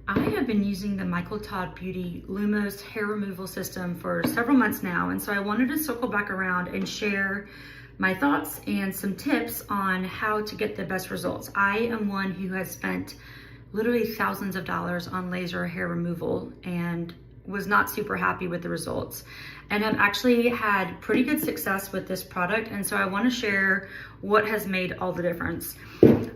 I have been using the Michael Todd Beauty LUMOS hair removal system for several months now, and so I wanted to circle back around and share my thoughts and some tips on how to get the best results. I am one who has spent literally thousands of dollars on laser hair removal and was not super happy with the results. And I've actually had pretty good success with this product, and so I want to share what has made all the difference.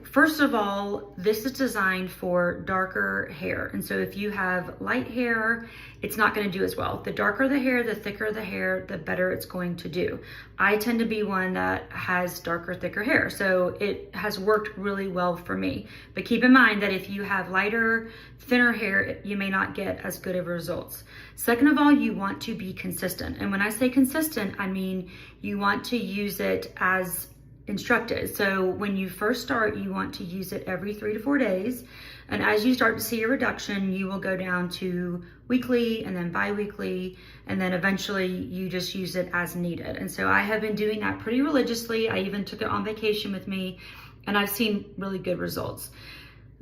First of all, this is designed for darker hair, and so if you have light hair, it's not going to do as well. The darker the hair, the thicker the hair, the better it's going to do. I tend to be one that has darker, thicker hair, so it has worked really well for me. But keep in mind that if you have lighter, thinner hair, you may not get as good of results. Second of all, you want to be consistent. And when I say consistent, I mean you want to use it as instructed. So when you first start, you want to use it every 3 to 4 days. And as you start to see a reduction, you will go down to weekly and then bi-weekly. And then eventually you just use it as needed. And so I have been doing that pretty religiously. I even took it on vacation with me, and I've seen really good results.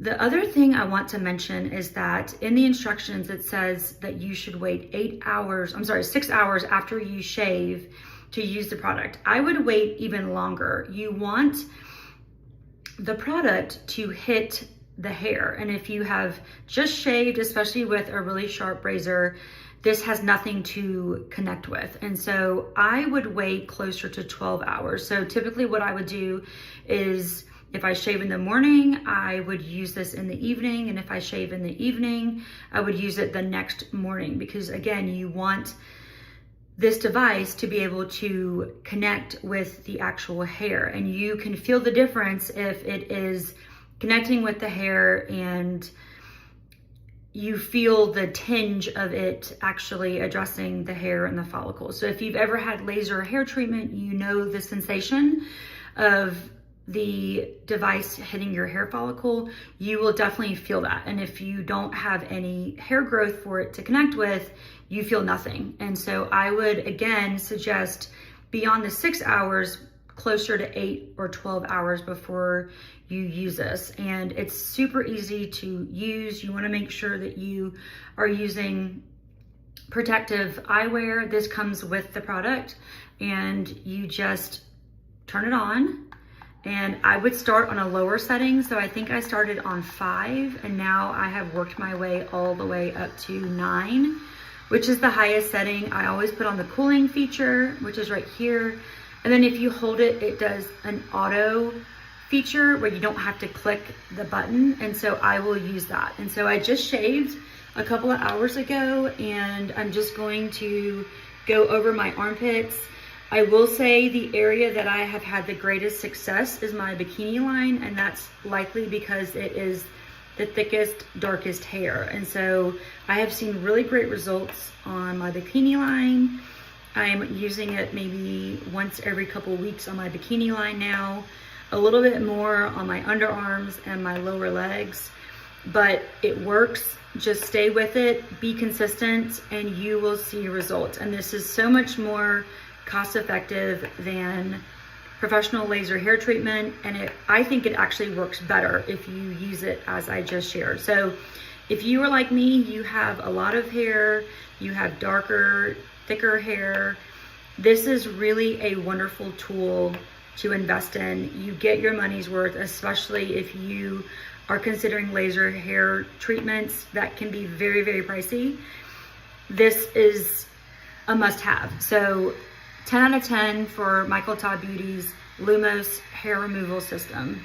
The other thing I want to mention is that in the instructions, it says that you should wait 6 hours after you shave to use the product. I would wait even longer. You want the product to hit the hair. And if you have just shaved, especially with a really sharp razor, this has nothing to connect with. And so I would wait closer to 12 hours. So typically what I would do is, if I shave in the morning, I would use this in the evening. And if I shave in the evening, I would use it the next morning, because again, you want this device to be able to connect with the actual hair. And you can feel the difference if it is connecting with the hair and you feel the tinge of it actually addressing the hair and the follicles. So if you've ever had laser hair treatment, you know the sensation of the device hitting your hair follicle. You will definitely feel that. And if you don't have any hair growth for it to connect with, you feel nothing. And so I would again suggest beyond the 6 hours, closer to 8 or 12 hours before you use this. And it's super easy to use. You want to make sure that you are using protective eyewear. This comes with the product, and you just turn it on. And I would start on a lower setting. So I think I started on 5, and now I have worked my way all the way up to 9, which is the highest setting. I always put on the cooling feature, which is right here. And then if you hold it, it does an auto feature where you don't have to click the button. And so I will use that. And so I just shaved a couple of hours ago, and I'm just going to go over my armpits. I will say the area that I have had the greatest success is my bikini line, and that's likely because it is the thickest, darkest hair. And so I have seen really great results on my bikini line. I'm using it maybe once every couple of weeks on my bikini line now, a little bit more on my underarms and my lower legs, but it works. Just stay with it, be consistent, and you will see results. And this is so much more cost effective than professional laser hair treatment, and I think it actually works better if you use it as I just shared. So if you are like me, you have a lot of hair, you have darker, thicker hair, this is really a wonderful tool to invest in. You get your money's worth, especially if you are considering laser hair treatments that can be very, very pricey. This is a must-have. So 10 out of 10 for Michael Todd Beauty's LUMOS hair removal system.